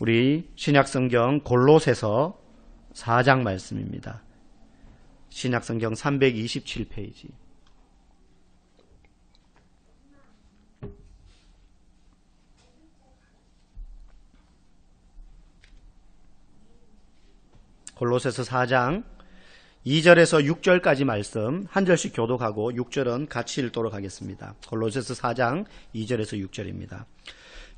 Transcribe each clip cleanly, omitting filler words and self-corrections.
우리 신약성경 골로새서 4장 말씀입니다. 신약성경 327페이지. 골로새서 4장 2절에서 6절까지 말씀 한 절씩 교독하고 6절은 같이 읽도록 하겠습니다. 골로새서 4장 2절에서 6절입니다.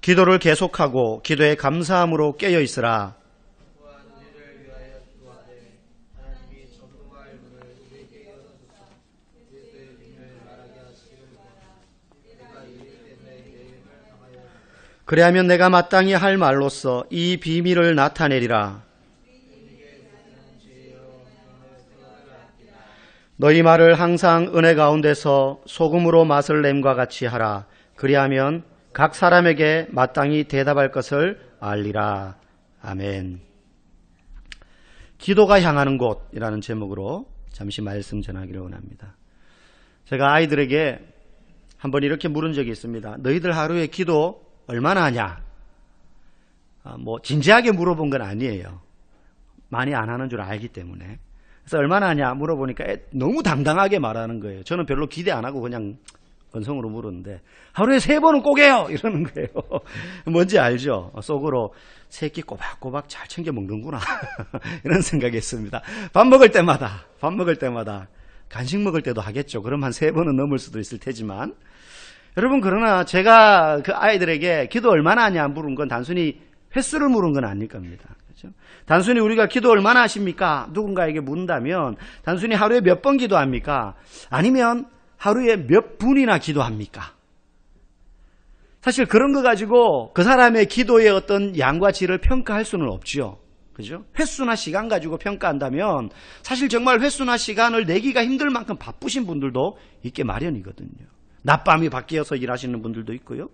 기도를 계속하고 기도에 감사함으로 깨어 있으라. 그리하면 내가 마땅히 할 말로써 이 비밀을 나타내리라. 너희 말을 항상 은혜 가운데서 소금으로 맛을 냄과 같이 하라. 그리하면 각 사람에게 마땅히 대답할 것을 알리라. 아멘. 기도가 향하는 곳이라는 제목으로 잠시 말씀 전하기를 원합니다. 제가 아이들에게 한번 이렇게 물은 적이 있습니다. 너희들 하루에 기도 얼마나 하냐? 진지하게 물어본 건 아니에요. 많이 안 하는 줄 알기 때문에. 그래서 얼마나 하냐 물어보니까 너무 당당하게 말하는 거예요. 저는 별로 기대 안 하고 그냥 건성으로 물었는데 하루에 3번은 꼭 해요 이러는 거예요. 뭔지 알죠? 속으로 새끼 꼬박꼬박 잘 챙겨 먹는구나 이런 생각이 했습니다. 밥 먹을 때마다 간식 먹을 때도 하겠죠. 그럼 한 3번은 넘을 수도 있을 테지만 여러분, 그러나 제가 그 아이들에게 기도 얼마나 하냐 물은 건 단순히 횟수를 물은 건 아닐 겁니다. 그렇죠? 단순히 우리가 기도 얼마나 하십니까? 누군가에게 묻는다면 단순히 하루에 몇 번 기도합니까? 아니면 하루에 몇 분이나 기도합니까? 사실 그런 거 가지고 그 사람의 기도의 어떤 양과 질을 평가할 수는 없죠. 그죠? 횟수나 시간 가지고 평가한다면 사실 정말 횟수나 시간을 내기가 힘들 만큼 바쁘신 분들도 있게 마련이거든요. 낮밤이 바뀌어서 일하시는 분들도 있고요.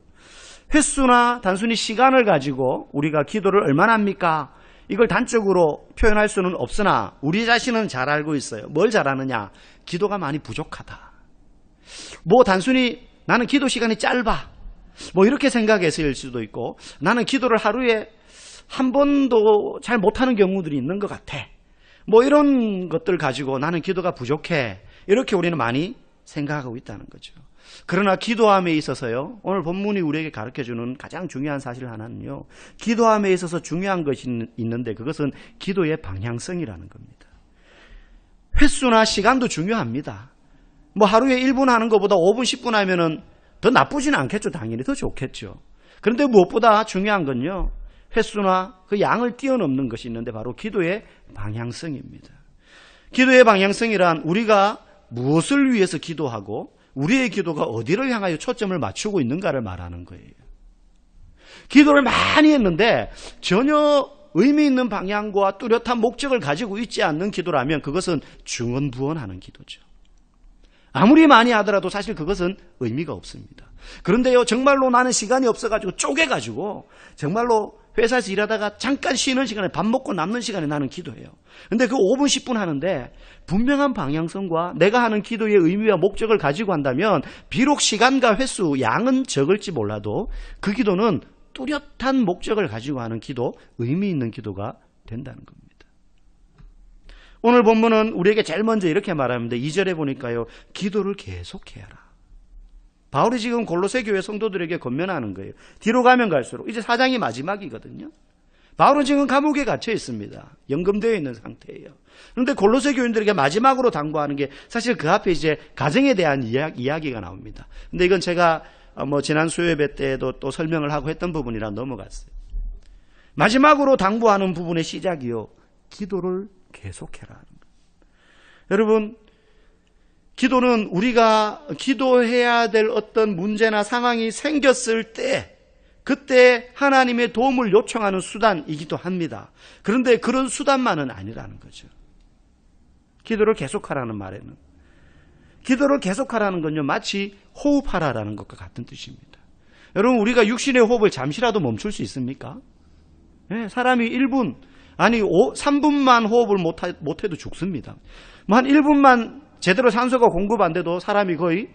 횟수나 단순히 시간을 가지고 우리가 기도를 얼마나 합니까? 이걸 단적으로 표현할 수는 없으나 우리 자신은 잘 알고 있어요. 뭘 잘하느냐? 기도가 많이 부족하다. 단순히 나는 기도 시간이 짧아. 이렇게 생각해서일 수도 있고 나는 기도를 하루에 한 번도 잘 못하는 경우들이 있는 것 같아. 이런 것들 가지고 나는 기도가 부족해. 이렇게 우리는 많이 생각하고 있다는 거죠. 그러나 기도함에 있어서요, 오늘 본문이 우리에게 가르쳐주는 가장 중요한 사실 하나는요, 기도함에 있어서 중요한 것이 있는데 그것은 기도의 방향성이라는 겁니다. 횟수나 시간도 중요합니다. 하루에 1분 하는 것보다 5분, 10분 하면은 더 나쁘지는 않겠죠. 당연히 더 좋겠죠. 그런데 무엇보다 중요한 건요, 횟수나 그 양을 뛰어넘는 것이 있는데 바로 기도의 방향성입니다. 기도의 방향성이란 우리가 무엇을 위해서 기도하고 우리의 기도가 어디를 향하여 초점을 맞추고 있는가를 말하는 거예요. 기도를 많이 했는데 전혀 의미 있는 방향과 뚜렷한 목적을 가지고 있지 않는 기도라면 그것은 중언부언하는 기도죠. 아무리 많이 하더라도 사실 그것은 의미가 없습니다. 그런데요, 정말로 나는 시간이 없어가지고 쪼개가지고 정말로 회사에서 일하다가 잠깐 쉬는 시간에 밥 먹고 남는 시간에 나는 기도해요. 근데 그 5분, 10분 하는데 분명한 방향성과 내가 하는 기도의 의미와 목적을 가지고 한다면 비록 시간과 횟수, 양은 적을지 몰라도 그 기도는 뚜렷한 목적을 가지고 하는 기도, 의미 있는 기도가 된다는 겁니다. 오늘 본문은 우리에게 제일 먼저 이렇게 말합니다. 2절에 보니까요, 기도를 계속해야 하라. 바울이 지금 골로새 교회 성도들에게 권면하는 거예요. 뒤로 가면 갈수록 이제 4장이 마지막이거든요. 바울은 지금 감옥에 gat혀 있습니다. 연금되어 있는 상태예요. 그런데 골로새 교인들에게 마지막으로 당부하는 게 사실 그 앞에 이제 가정에 대한 이야기가 나옵니다. 근데 이건 제가 지난 수요예배 때도 또 설명을 하고 했던 부분이라 넘어갔어요. 마지막으로 당부하는 부분의 시작이요, 기도를 계속해라 하는 거예요. 여러분, 기도는 우리가 기도해야 될 어떤 문제나 상황이 생겼을 때 그때 하나님의 도움을 요청하는 수단이기도 합니다. 그런데 그런 수단만은 아니라는 거죠. 기도를 계속하라는 말에는, 기도를 계속하라는 건요, 마치 호흡하라라는 것과 같은 뜻입니다. 여러분, 우리가 육신의 호흡을 잠시라도 멈출 수 있습니까? 네, 사람이 1분, 아니 3분만 호흡을 못해도 죽습니다. 한 1분만 제대로 산소가 공급 안 돼도 사람이 거의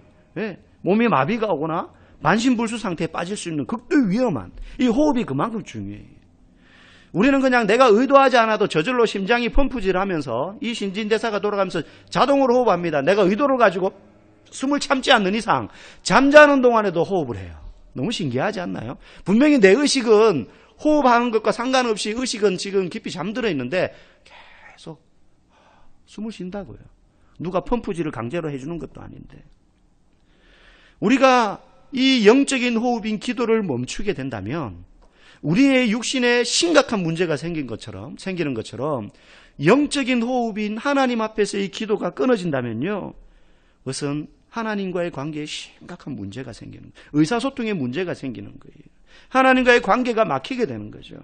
몸이 마비가 오거나 만신불수 상태에 빠질 수 있는 극도 위험한 이 호흡이 그만큼 중요해요. 우리는 그냥 내가 의도하지 않아도 저절로 심장이 펌프질을 하면서 이 신진대사가 돌아가면서 자동으로 호흡합니다. 내가 의도를 가지고 숨을 참지 않는 이상 잠자는 동안에도 호흡을 해요. 너무 신기하지 않나요? 분명히 내 의식은 호흡하는 것과 상관없이 의식은 지금 깊이 잠들어 있는데 계속 숨을 쉰다고요. 누가 펌프질을 강제로 해주는 것도 아닌데. 우리가 이 영적인 호흡인 기도를 멈추게 된다면 우리의 육신에 심각한 문제가 생기는 것처럼 영적인 호흡인 하나님 앞에서의 기도가 끊어진다면요. 그것은 하나님과의 관계에 심각한 문제가 생기는 거예요. 의사소통에 문제가 생기는 거예요. 하나님과의 관계가 막히게 되는 거죠.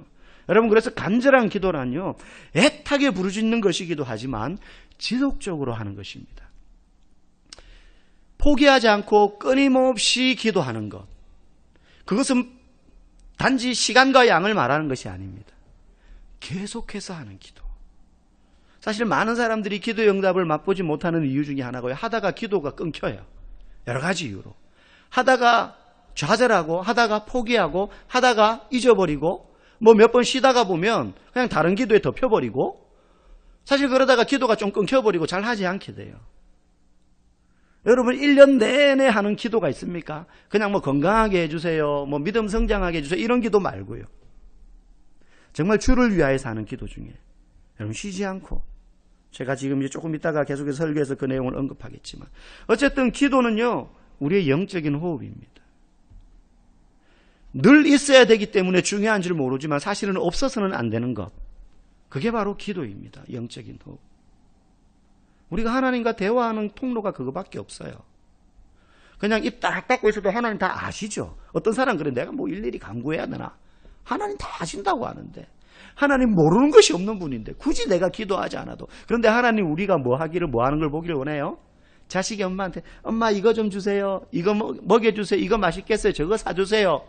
여러분, 그래서 간절한 기도란요, 애타게 부르짖는 것이기도 하지만 지속적으로 하는 것입니다. 포기하지 않고 끊임없이 기도하는 것. 그것은 단지 시간과 양을 말하는 것이 아닙니다. 계속해서 하는 기도. 사실 많은 사람들이 기도 응답을 맛보지 못하는 이유 중에 하나고요. 하다가 기도가 끊겨요. 여러 가지 이유로. 하다가 좌절하고, 하다가 포기하고, 하다가 잊어버리고, 뭐 몇 번 쉬다가 보면 그냥 다른 기도에 덮여버리고, 사실 그러다가 기도가 좀 끊겨버리고 잘 하지 않게 돼요. 여러분 1년 내내 하는 기도가 있습니까? 그냥 뭐 건강하게 해주세요, 뭐 믿음 성장하게 해주세요, 이런 기도 말고요. 정말 주를 위하여서 하는 기도 중에 여러분 쉬지 않고, 제가 지금 이제 조금 있다가 계속해서 설교에서 그 내용을 언급하겠지만, 어쨌든 기도는요 우리의 영적인 호흡입니다. 늘 있어야 되기 때문에 중요한 줄 모르지만 사실은 없어서는 안 되는 것, 그게 바로 기도입니다. 영적인 호흡. 우리가 하나님과 대화하는 통로가 그거밖에 없어요. 그냥 입 딱 닫고 있어도 하나님 다 아시죠. 어떤 사람 그래, 내가 뭐 일일이 간구해야 되나, 하나님 다 아신다고 하는데, 하나님 모르는 것이 없는 분인데 굳이 내가 기도하지 않아도. 그런데 하나님 우리가 뭐 하는 걸 보기를 원해요? 자식이 엄마한테 엄마 이거 좀 주세요, 이거 먹여주세요, 이거 맛있겠어요, 저거 사주세요.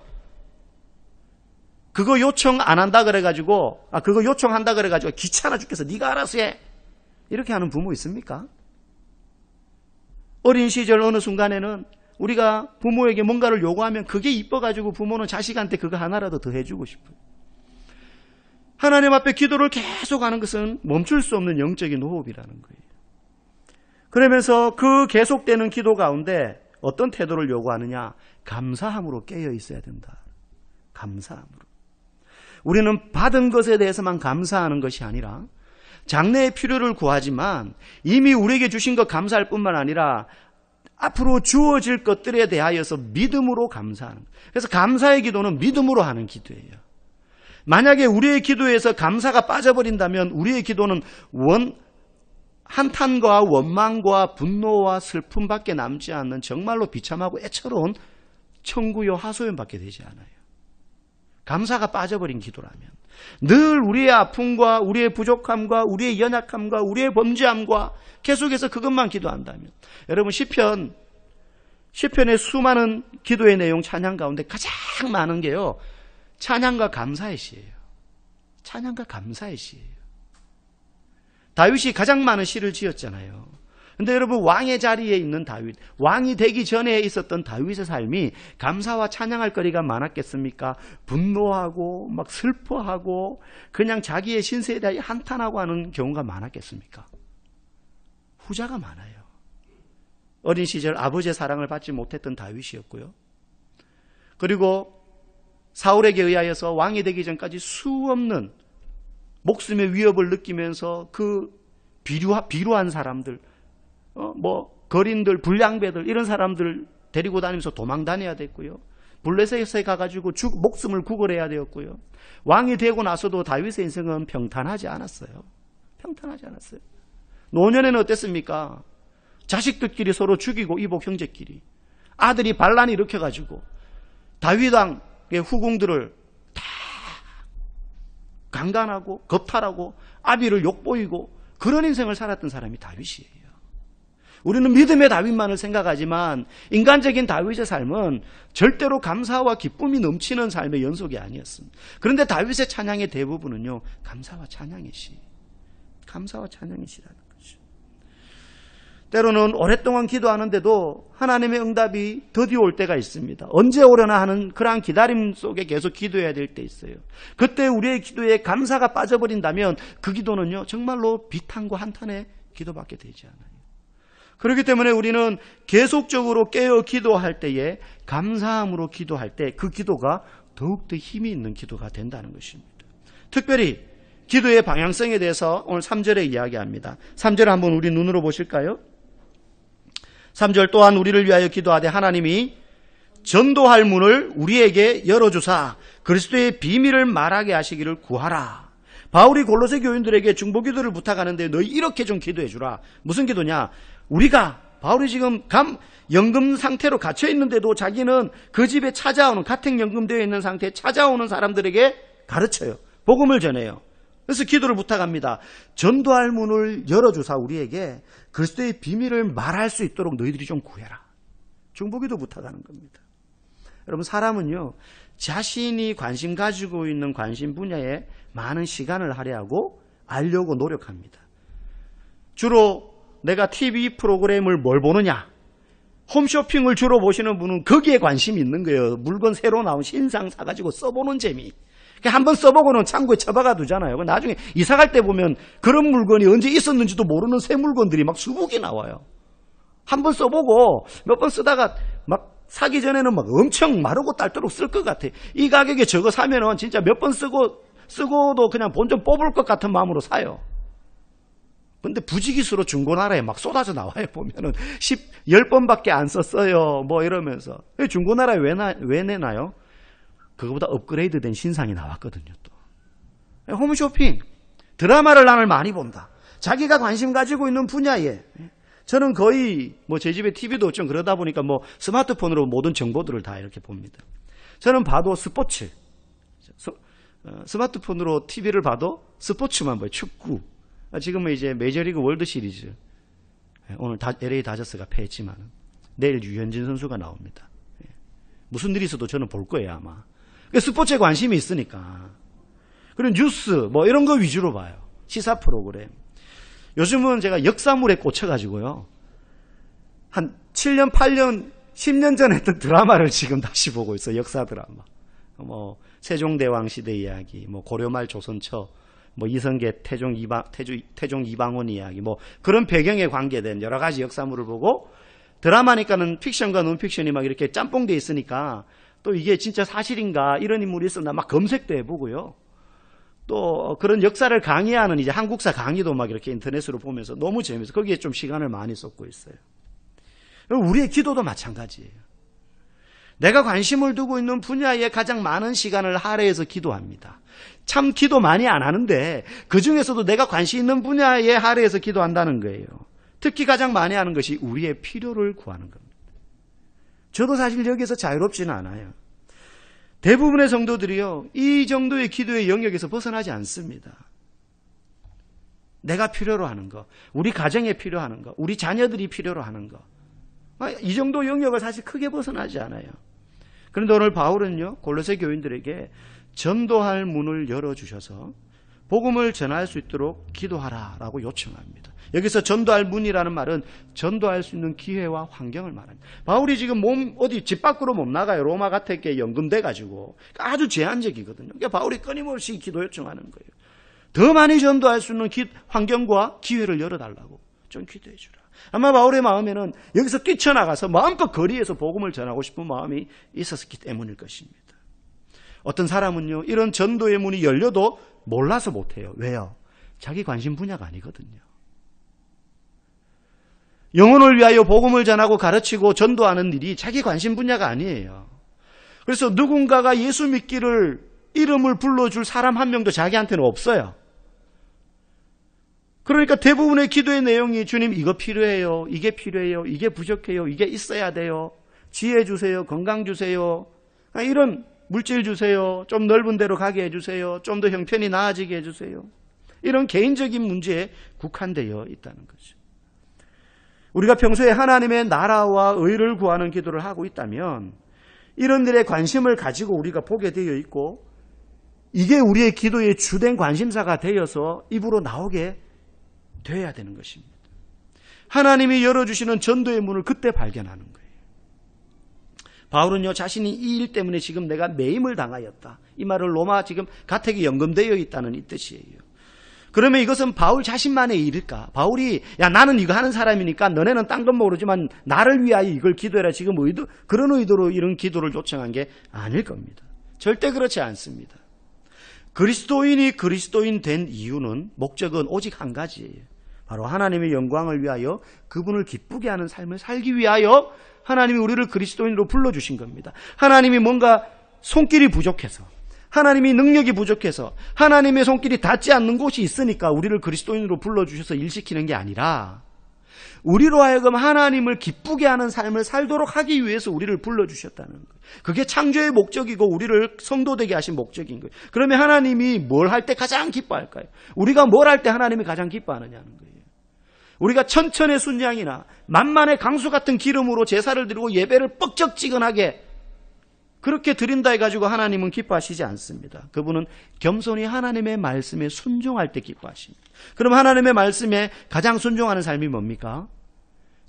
그거 요청 안 한다 그래가지고, 그거 요청한다 그래가지고 귀찮아 죽겠어, 네가 알아서 해, 이렇게 하는 부모 있습니까? 어린 시절 어느 순간에는 우리가 부모에게 뭔가를 요구하면 그게 이뻐가지고 부모는 자식한테 그거 하나라도 더 해주고 싶어요. 하나님 앞에 기도를 계속하는 것은 멈출 수 없는 영적인 호흡이라는 거예요. 그러면서 그 계속되는 기도 가운데 어떤 태도를 요구하느냐? 감사함으로 깨어 있어야 된다. 감사함으로. 우리는 받은 것에 대해서만 감사하는 것이 아니라 장래의 필요를 구하지만 이미 우리에게 주신 것 감사할 뿐만 아니라 앞으로 주어질 것들에 대하여서 믿음으로 감사하는 거예요. 그래서 감사의 기도는 믿음으로 하는 기도예요. 만약에 우리의 기도에서 감사가 빠져버린다면 우리의 기도는 한탄과 원망과 분노와 슬픔밖에 남지 않는 정말로 비참하고 애처로운 청구요 하소연밖에 되지 않아요. 감사가 빠져버린 기도라면 늘 우리의 아픔과 우리의 부족함과 우리의 연약함과 우리의 범죄함과 계속해서 그것만 기도한다면, 여러분 시편의 수많은 기도의 내용 찬양 가운데 가장 많은 게요 찬양과 감사의 시예요. 찬양과 감사의 시예요. 다윗이 가장 많은 시를 지었잖아요. 근데 여러분 왕의 자리에 있는 다윗, 왕이 되기 전에 있었던 다윗의 삶이 감사와 찬양할 거리가 많았겠습니까? 분노하고 막 슬퍼하고 그냥 자기의 신세에 대해 한탄하고 하는 경우가 많았겠습니까? 후자가 많아요. 어린 시절 아버지의 사랑을 받지 못했던 다윗이었고요. 그리고 사울에게 의하여서 왕이 되기 전까지 수없는 목숨의 위협을 느끼면서 그 비루한 사람들, 거린들, 불량배들, 이런 사람들 데리고 다니면서 도망 다녀야 됐고요. 블레셋에 가가지고 목숨을 구걸해야 되었고요. 왕이 되고 나서도 다윗의 인생은 평탄하지 않았어요. 평탄하지 않았어요. 노년에는 어땠습니까? 자식들끼리 서로 죽이고 이복 형제끼리. 아들이 반란을 일으켜가지고 다윗 왕의 후궁들을 다 강간하고 겁탈하고 아비를 욕보이고 그런 인생을 살았던 사람이 다윗이에요. 우리는 믿음의 다윗만을 생각하지만 인간적인 다윗의 삶은 절대로 감사와 기쁨이 넘치는 삶의 연속이 아니었습니다. 그런데 다윗의 찬양의 대부분은요 감사와 찬양의 시, 감사와 찬양의 시라는 거죠. 때로는 오랫동안 기도하는데도 하나님의 응답이 더디어 올 때가 있습니다. 언제 오려나 하는 그러한 기다림 속에 계속 기도해야 될 때 있어요. 그때 우리의 기도에 감사가 빠져버린다면 그 기도는요, 정말로 비탄과 한탄의 기도밖에 되지 않아요. 그렇기 때문에 우리는 계속적으로 깨어 기도할 때에 감사함으로 기도할 때 그 기도가 더욱더 힘이 있는 기도가 된다는 것입니다. 특별히 기도의 방향성에 대해서 오늘 3절에 이야기합니다. 3절을 한번 우리 눈으로 보실까요? 3절 또한 우리를 위하여 기도하되 하나님이 전도할 문을 우리에게 열어주사 그리스도의 비밀을 말하게 하시기를 구하라. 바울이 골로새 교인들에게 중보기도를 부탁하는데 너희 이렇게 좀 기도해 주라. 무슨 기도냐? 우리가 바울이 지금 연금 상태로 갇혀 있는데도 자기는 그 집에 찾아오는 가택연금되어 있는 상태에 찾아오는 사람들에게 가르쳐요. 복음을 전해요. 그래서 기도를 부탁합니다. 전도할 문을 열어주사 우리에게 그리스도의 비밀을 말할 수 있도록 너희들이 좀 구해라. 중보기도 부탁하는 겁니다. 여러분, 사람은요, 자신이 관심 가지고 있는 관심 분야에 많은 시간을 할애하고 알려고 노력합니다. 주로 내가 TV 프로그램을 뭘 보느냐? 홈쇼핑을 주로 보시는 분은 거기에 관심이 있는 거예요. 물건 새로 나온 신상 사가지고 써보는 재미. 한번 써보고는 창고에 처박아 두잖아요. 나중에 이사 갈 때 보면 그런 물건이 언제 있었는지도 모르는 새 물건들이 막 수북이 나와요. 한번 써보고 몇 번 쓰다가 막 사기 전에는 막 엄청 마르고 딸도록 쓸 것 같아. 이 가격에 저거 사면은 진짜 몇 번 쓰고도 그냥 본전 뽑을 것 같은 마음으로 사요. 근데 부지기수로 중고나라에 막 쏟아져 나와요. 보면은 10번밖에 안 썼어요. 뭐 이러면서. 중고나라에 왜 내나요? 그거보다 업그레이드 된 신상이 나왔거든요, 또. 홈쇼핑. 드라마를 나는 많이 본다. 자기가 관심 가지고 있는 분야에. 저는 거의, 제 집에 TV도 좀 그러다 보니까 스마트폰으로 모든 정보들을 다 이렇게 봅니다. 저는 봐도 스포츠. 스마트폰으로 TV를 봐도 스포츠만 봐요. 축구. 지금은 이제 메이저리그 월드 시리즈. 오늘 LA 다저스가 패했지만 내일 유현진 선수가 나옵니다. 무슨 일이 있어도 저는 볼 거예요, 아마. 스포츠에 관심이 있으니까. 그리고 뉴스, 이런 거 위주로 봐요. 시사 프로그램. 요즘은 제가 역사물에 꽂혀가지고요. 한 7년, 8년, 10년 전에 했던 드라마를 지금 다시 보고 있어요. 역사 드라마. 세종대왕 시대 이야기, 고려말 조선처, 이성계, 태종 이방원 이야기, 그런 배경에 관계된 여러 가지 역사물을 보고 드라마니까는 픽션과 논픽션이 막 이렇게 짬뽕돼 있으니까 또 이게 진짜 사실인가 이런 인물이 있었나 막 검색도 해보고요. 또 그런 역사를 강의하는 이제 한국사 강의도 막 이렇게 인터넷으로 보면서 너무 재밌어요. 거기에 좀 시간을 많이 쏟고 있어요. 우리의 기도도 마찬가지예요. 내가 관심을 두고 있는 분야에 가장 많은 시간을 할애해서 기도합니다. 참 기도 많이 안 하는데 그 중에서도 내가 관심 있는 분야에 할애해서 기도한다는 거예요. 특히 가장 많이 하는 것이 우리의 필요를 구하는 겁니다. 저도 사실 여기에서 자유롭지는 않아요. 대부분의 성도들이요, 이 정도의 기도의 영역에서 벗어나지 않습니다. 내가 필요로 하는 거, 우리 가정에 필요하는 거, 우리 자녀들이 필요로 하는 거, 이 정도 영역을 사실 크게 벗어나지 않아요. 그런데 오늘 바울은요, 골로새 교인들에게 전도할 문을 열어주셔서 복음을 전할 수 있도록 기도하라라고 요청합니다. 여기서 전도할 문이라는 말은 전도할 수 있는 기회와 환경을 말합니다. 바울이 지금 어디 집 밖으로 못 나가요. 로마 가택에 연금돼가지고 아주 제한적이거든요. 그러니까 바울이 끊임없이 기도 요청하는 거예요. 더 많이 전도할 수 있는 환경과 기회를 열어달라고 좀 기도해 주라. 아마 바울의 마음에는 여기서 뛰쳐나가서 마음껏 거리에서 복음을 전하고 싶은 마음이 있었기 때문일 것입니다. 어떤 사람은요, 이런 전도의 문이 열려도 몰라서 못해요. 왜요? 자기 관심 분야가 아니거든요. 영혼을 위하여 복음을 전하고 가르치고 전도하는 일이 자기 관심 분야가 아니에요. 그래서 누군가가 예수 믿기를 이름을 불러줄 사람 한 명도 자기한테는 없어요. 그러니까 대부분의 기도의 내용이 주님 이거 필요해요. 이게 필요해요. 이게 부족해요. 이게 있어야 돼요. 지혜 주세요. 건강 주세요. 이런 물질 주세요. 좀 넓은 데로 가게 해주세요. 좀 더 형편이 나아지게 해주세요. 이런 개인적인 문제에 국한되어 있다는 거죠. 우리가 평소에 하나님의 나라와 의를 구하는 기도를 하고 있다면 이런 일에 관심을 가지고 우리가 보게 되어 있고 이게 우리의 기도의 주된 관심사가 되어서 입으로 나오게 되어야 되는 것입니다. 하나님이 열어주시는 전도의 문을 그때 발견하는 거예요. 바울은요, 자신이 이 일 때문에 지금 내가 매임을 당하였다. 이 말을 로마 지금 가택에 연금되어 있다는 이 뜻이에요. 그러면 이것은 바울 자신만의 일일까? 바울이 나는 이거 하는 사람이니까 너네는 딴 건 모르지만 나를 위하여 이걸 기도해라. 지금 그런 의도로 이런 기도를 요청한 게 아닐 겁니다. 절대 그렇지 않습니다. 그리스도인이 그리스도인 된 이유는 목적은 오직 한 가지예요. 바로 하나님의 영광을 위하여 그분을 기쁘게 하는 삶을 살기 위하여 하나님이 우리를 그리스도인으로 불러주신 겁니다. 하나님이 뭔가 손길이 부족해서 하나님이 능력이 부족해서 하나님의 손길이 닿지 않는 곳이 있으니까 우리를 그리스도인으로 불러주셔서 일시키는 게 아니라 우리로 하여금 하나님을 기쁘게 하는 삶을 살도록 하기 위해서 우리를 불러주셨다는 거예요. 그게 창조의 목적이고 우리를 성도되게 하신 목적인 거예요. 그러면 하나님이 뭘 할 때 가장 기뻐할까요? 우리가 뭘 할 때 하나님이 가장 기뻐하느냐는 거예요. 우리가 천천의 순양이나 만만의 강수 같은 기름으로 제사를 드리고 예배를 뻑적지근하게 그렇게 드린다 해가지고 하나님은 기뻐하시지 않습니다. 그분은 겸손히 하나님의 말씀에 순종할 때 기뻐하십니다. 그럼 하나님의 말씀에 가장 순종하는 삶이 뭡니까?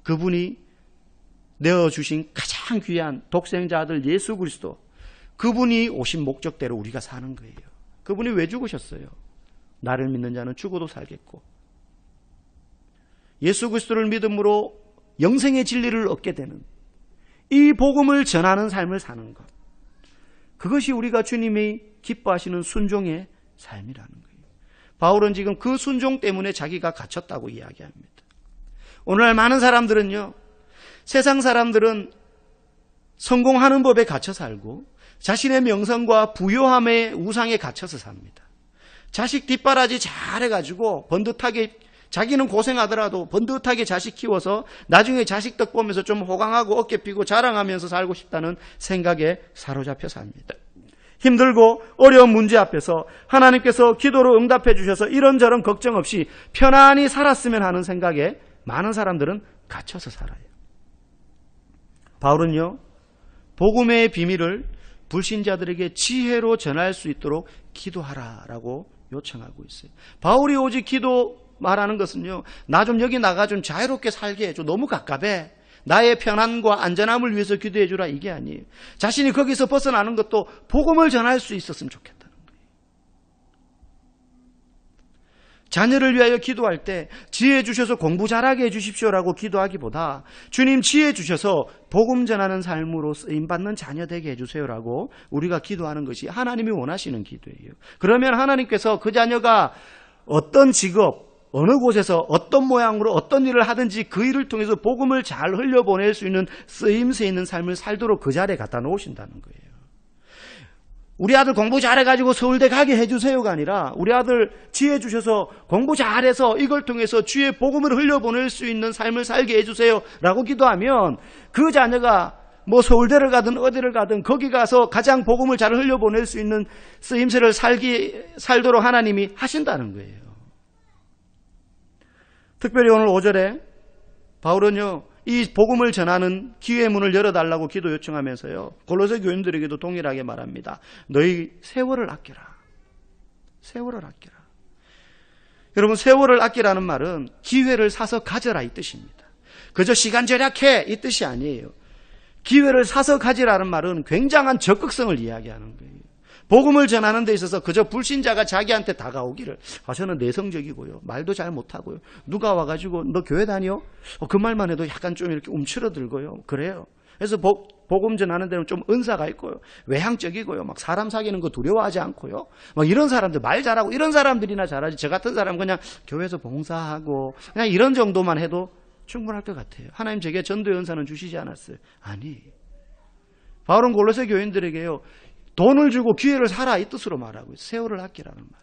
그분이 내어주신 가장 귀한 독생자 아들 예수 그리스도, 그분이 오신 목적대로 우리가 사는 거예요. 그분이 왜 죽으셨어요? 나를 믿는 자는 죽어도 살겠고 예수 그리스도를 믿음으로 영생의 진리를 얻게 되는 이 복음을 전하는 삶을 사는 것, 그것이 우리가 주님이 기뻐하시는 순종의 삶이라는 거예요. 바울은 지금 그 순종 때문에 자기가 갇혔다고 이야기합니다. 오늘날 많은 사람들은요, 세상 사람들은 성공하는 법에 갇혀 살고 자신의 명성과 부요함의 우상에 갇혀서 삽니다. 자식 뒷바라지 잘해가지고 번듯하게, 자기는 고생하더라도 번듯하게 자식 키워서 나중에 자식 덕 보면서 좀 호강하고 어깨 피고 자랑하면서 살고 싶다는 생각에 사로잡혀 삽니다. 힘들고 어려운 문제 앞에서 하나님께서 기도로 응답해 주셔서 이런저런 걱정 없이 편안히 살았으면 하는 생각에 많은 사람들은 갇혀서 살아요. 바울은요, 복음의 비밀을 불신자들에게 지혜로 전할 수 있도록 기도하라라고 요청하고 있어요. 바울이 오직 기도 말하는 것은요, 나 좀 여기 나가 좀 자유롭게 살게 해줘. 너무 갑갑해. 나의 편안과 안전함을 위해서 기도해 주라, 이게 아니에요. 자신이 거기서 벗어나는 것도 복음을 전할 수 있었으면 좋겠다는 거예요. 자녀를 위하여 기도할 때 지혜 주셔서 공부 잘하게 해 주십시오라고 기도하기보다 주님 지혜 주셔서 복음 전하는 삶으로 쓰임받는 자녀 되게 해 주세요라고 우리가 기도하는 것이 하나님이 원하시는 기도예요. 그러면 하나님께서 그 자녀가 어떤 직업, 어느 곳에서 어떤 모양으로 어떤 일을 하든지 그 일을 통해서 복음을 잘 흘려보낼 수 있는 쓰임새 있는 삶을 살도록 그 자리에 갖다 놓으신다는 거예요. 우리 아들 공부 잘해가지고 서울대 가게 해주세요가 아니라 우리 아들 지혜 주셔서 공부 잘해서 이걸 통해서 주의 복음을 흘려보낼 수 있는 삶을 살게 해주세요라고 기도하면 그 자녀가 뭐 서울대를 가든 어디를 가든 거기 가서 가장 복음을 잘 흘려보낼 수 있는 쓰임새를 살도록 하나님이 하신다는 거예요. 특별히 오늘 5절에 바울은요, 이 복음을 전하는 기회의 문을 열어달라고 기도 요청하면서요, 골로새 교인들에게도 동일하게 말합니다. 너희 세월을 아껴라. 세월을 아껴라. 여러분, 세월을 아끼라는 말은 기회를 사서 가져라 이 뜻입니다. 그저 시간 절약해 이 뜻이 아니에요. 기회를 사서 가지라는 말은 굉장한 적극성을 이야기하는 거예요. 복음을 전하는 데 있어서 그저 불신자가 자기한테 다가오기를, 저는 내성적이고요, 말도 잘 못하고요, 누가 와가지고 너 교회 다녀? 그 말만 해도 약간 좀 이렇게 움츠러들고요, 그래요. 그래서 복음 전하는 데는 좀 은사가 있고요, 외향적이고요, 막 사람 사귀는 거 두려워하지 않고요, 막 이런 사람들, 말 잘하고 이런 사람들이나 잘하지, 저 같은 사람은 그냥 교회에서 봉사하고 그냥 이런 정도만 해도 충분할 것 같아요. 하나님 제게 전도의 은사는 주시지 않았어요. 아니, 바울은 골로새 교인들에게요, 돈을 주고 기회를 사라 이 뜻으로 말하고 있어요. 세월을 아끼라는 말.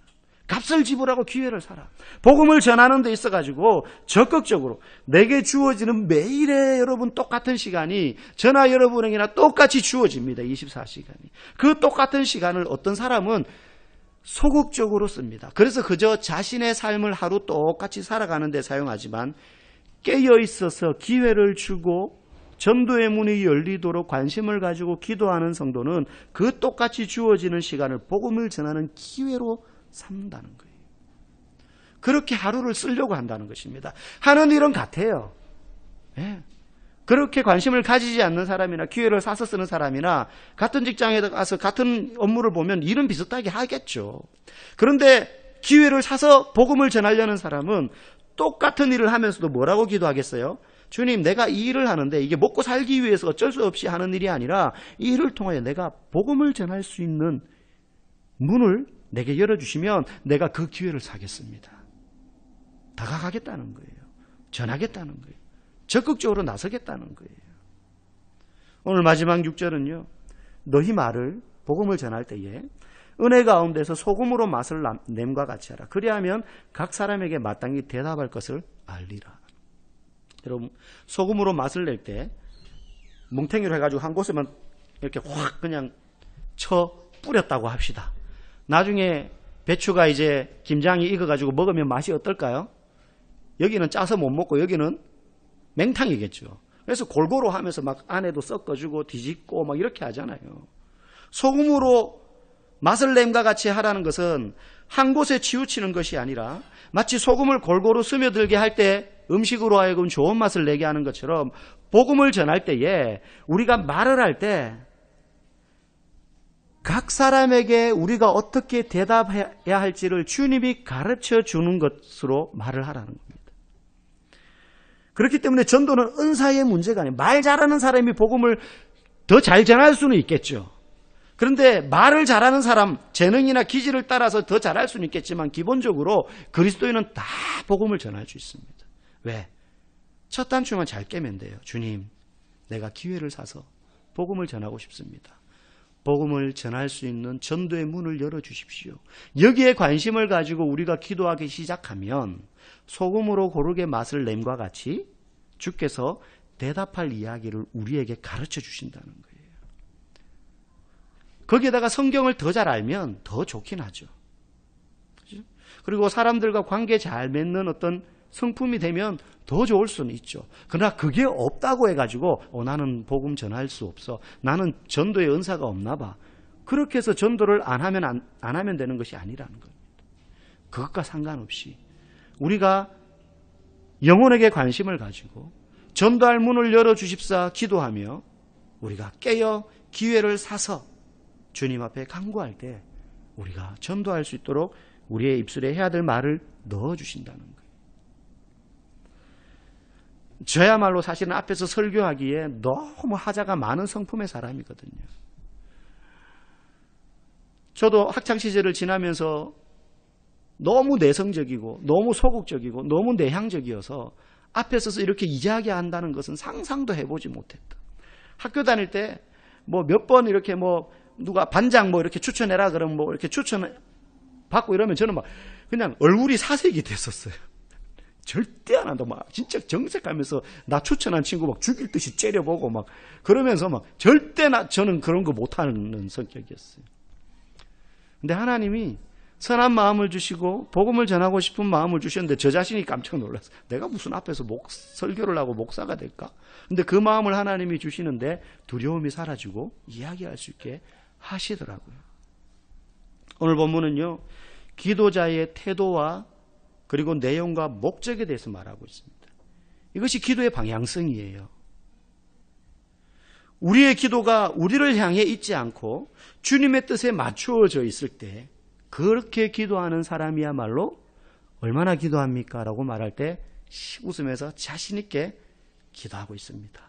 값을 지불하고 기회를 사라. 복음을 전하는 데 있어가지고 적극적으로 내게 주어지는 매일의 여러분 똑같은 시간이 저나 여러분에게나 똑같이 주어집니다. 24시간이. 그 똑같은 시간을 어떤 사람은 소극적으로 씁니다. 그래서 그저 자신의 삶을 하루 똑같이 살아가는 데 사용하지만 깨어 있어서 기회를 주고 전도의 문이 열리도록 관심을 가지고 기도하는 성도는 그 똑같이 주어지는 시간을 복음을 전하는 기회로 삼는다는 거예요. 그렇게 하루를 쓰려고 한다는 것입니다. 하는 일은 같아요. 예. 그렇게 관심을 가지지 않는 사람이나 기회를 사서 쓰는 사람이나 같은 직장에 가서 같은 업무를 보면 일은 비슷하게 하겠죠. 그런데 기회를 사서 복음을 전하려는 사람은 똑같은 일을 하면서도 뭐라고 기도하겠어요? 주님, 내가 이 일을 하는데 이게 먹고 살기 위해서 어쩔 수 없이 하는 일이 아니라 이 일을 통하여 내가 복음을 전할 수 있는 문을 내게 열어주시면 내가 그 기회를 사겠습니다. 다가가겠다는 거예요. 전하겠다는 거예요. 적극적으로 나서겠다는 거예요. 오늘 마지막 6절은요. 너희 말을 복음을 전할 때에 은혜 가운데서 소금으로 맛을 냄과 같이 하라. 그리하면 각 사람에게 마땅히 대답할 것을 알리라. 여러분, 소금으로 맛을 낼 때 뭉탱이로 해가지고 한 곳에만 이렇게 확 그냥 쳐 뿌렸다고 합시다. 나중에 배추가 이제 김장이 익어가지고 먹으면 맛이 어떨까요? 여기는 짜서 못 먹고 여기는 맹탕이겠죠. 그래서 골고루 하면서 막 안에도 섞어주고 뒤집고 막 이렇게 하잖아요. 소금으로 맛을 냄과 같이 하라는 것은 한 곳에 치우치는 것이 아니라 마치 소금을 골고루 스며들게 할 때 음식으로 하여금 좋은 맛을 내게 하는 것처럼 복음을 전할 때에 우리가 말을 할 때 각 사람에게 우리가 어떻게 대답해야 할지를 주님이 가르쳐 주는 것으로 말을 하라는 겁니다. 그렇기 때문에 전도는 은사의 문제가 아니에요. 말 잘하는 사람이 복음을 더 잘 전할 수는 있겠죠. 그런데 말을 잘하는 사람, 재능이나 기질을 따라서 더 잘할 수는 있겠지만 기본적으로 그리스도인은 다 복음을 전할 수 있습니다. 왜? 첫 단추만 잘 깨면 돼요. 주님, 내가 기회를 사서 복음을 전하고 싶습니다. 복음을 전할 수 있는 전도의 문을 열어주십시오. 여기에 관심을 가지고 우리가 기도하기 시작하면 소금으로 고르게 맛을 냄과 같이 주께서 대답할 이야기를 우리에게 가르쳐 주신다는 거예요. 거기에다가 성경을 더 잘 알면 더 좋긴 하죠. 그렇죠? 그리고 사람들과 관계 잘 맺는 어떤 성품이 되면 더 좋을 수는 있죠. 그러나 그게 없다고 해가지고 나는 복음 전할 수 없어. 나는 전도의 은사가 없나 봐. 그렇게 해서 전도를 안 하면 되는 것이 아니라는 겁니다. 그것과 상관없이 우리가 영혼에게 관심을 가지고 전도할 문을 열어주십사 기도하며 우리가 깨어 기회를 사서 주님 앞에 간구할 때 우리가 전도할 수 있도록 우리의 입술에 해야 될 말을 넣어주신다는 거예요. 저야말로 사실은 앞에서 설교하기에 너무 하자가 많은 성품의 사람이거든요. 저도 학창시절을 지나면서 너무 내성적이고 너무 소극적이고 너무 내향적이어서 앞에 서서 이렇게 이야기한다는 것은 상상도 해보지 못했다. 학교 다닐 때 뭐 몇 번 이렇게 뭐 누가 반장 뭐 이렇게 추천해라 그러면 뭐 이렇게 추천 받고 이러면 저는 막 그냥 얼굴이 사색이 됐었어요. 절대 안 한다. 막 진짜 정색하면서 나 추천한 친구 막 죽일 듯이 째려보고 막 그러면서 막 절대 저는 그런 거 못하는 성격이었어요. 근데 하나님이 선한 마음을 주시고 복음을 전하고 싶은 마음을 주셨는데 저 자신이 깜짝 놀랐어요. 내가 무슨 앞에서 설교를 하고 목사가 될까? 근데 그 마음을 하나님이 주시는데 두려움이 사라지고 이야기할 수 있게 하시더라고요. 오늘 본문은요. 기도자의 태도와 그리고 내용과 목적에 대해서 말하고 있습니다. 이것이 기도의 방향성이에요. 우리의 기도가 우리를 향해 있지 않고 주님의 뜻에 맞추어져 있을 때 그렇게 기도하는 사람이야말로 얼마나 기도합니까? 라고 말할 때 웃으면서 자신 있게 기도하고 있습니다.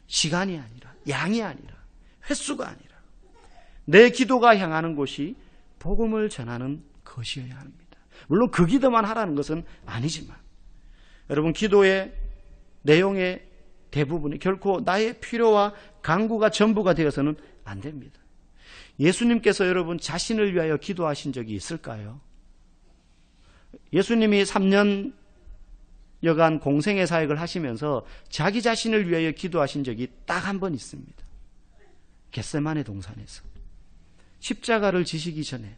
시간이 아니라 양이 아니라 횟수가 아니라 내 기도가 향하는 곳이 복음을 전하는 것이어야 합니다. 물론 그 기도만 하라는 것은 아니지만 여러분 기도의 내용의 대부분이 결코 나의 필요와 간구가 전부가 되어서는 안 됩니다. 예수님께서 여러분 자신을 위하여 기도하신 적이 있을까요? 예수님이 3년여간 공생의 사역을 하시면서 자기 자신을 위하여 기도하신 적이 딱 한 번 있습니다. 겟세마네 동산에서 십자가를 지시기 전에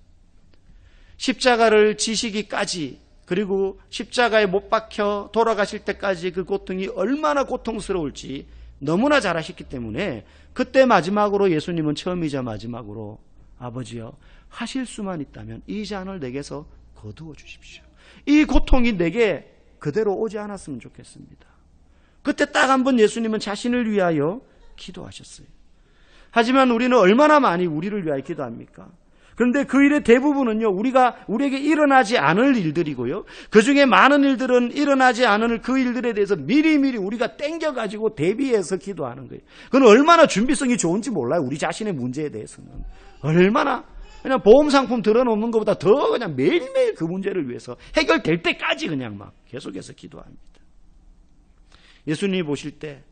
십자가를 지시기까지 그리고 십자가에 못 박혀 돌아가실 때까지 그 고통이 얼마나 고통스러울지 너무나 잘 아셨기 때문에 그때 마지막으로 예수님은 처음이자 마지막으로 아버지여 하실 수만 있다면 이 잔을 내게서 거두어 주십시오. 이 고통이 내게 그대로 오지 않았으면 좋겠습니다. 그때 딱 한 번 예수님은 자신을 위하여 기도하셨어요. 하지만 우리는 얼마나 많이 우리를 위하여 기도합니까? 그런데 그 일의 대부분은요, 우리에게 일어나지 않을 일들이고요. 그 중에 많은 일들은 일어나지 않을 그 일들에 대해서 미리미리 우리가 땡겨가지고 대비해서 기도하는 거예요. 그건 얼마나 준비성이 좋은지 몰라요. 우리 자신의 문제에 대해서는. 얼마나 그냥 보험상품 들어놓는 것보다 더 그냥 매일매일 그 문제를 위해서 해결될 때까지 그냥 막 계속해서 기도합니다. 예수님이 보실 때,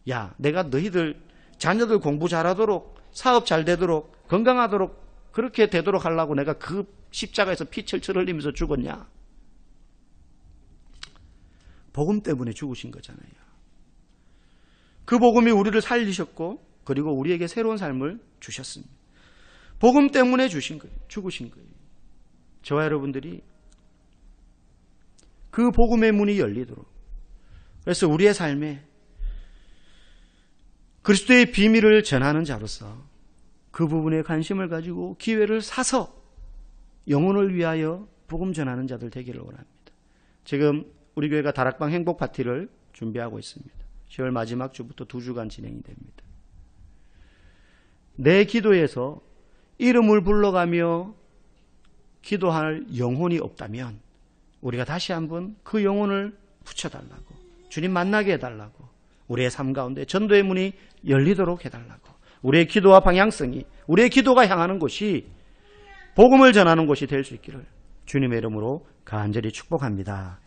야, 내가 너희들 자녀들 공부 잘하도록, 사업 잘 되도록, 건강하도록 그렇게 되도록 하려고 내가 그 십자가에서 피 철철 흘리면서 죽었냐? 복음 때문에 죽으신 거잖아요. 그 복음이 우리를 살리셨고 그리고 우리에게 새로운 삶을 주셨습니다. 복음 때문에 주신 거예요. 죽으신 거예요. 저와 여러분들이 그 복음의 문이 열리도록, 그래서 우리의 삶에 그리스도의 비밀을 전하는 자로서 그 부분에 관심을 가지고 기회를 사서 영혼을 위하여 복음 전하는 자들 되기를 원합니다. 지금 우리 교회가 다락방 행복 파티를 준비하고 있습니다. 10월 마지막 주부터 2주간 진행이 됩니다. 내 기도에서 이름을 불러가며 기도할 영혼이 없다면 우리가 다시 한번 그 영혼을 붙여달라고, 주님 만나게 해달라고, 우리의 삶 가운데 전도의 문이 열리도록 해달라고, 우리의 기도와 방향성이, 우리의 기도가 향하는 곳이 복음을 전하는 곳이 될 수 있기를 주님의 이름으로 간절히 축복합니다.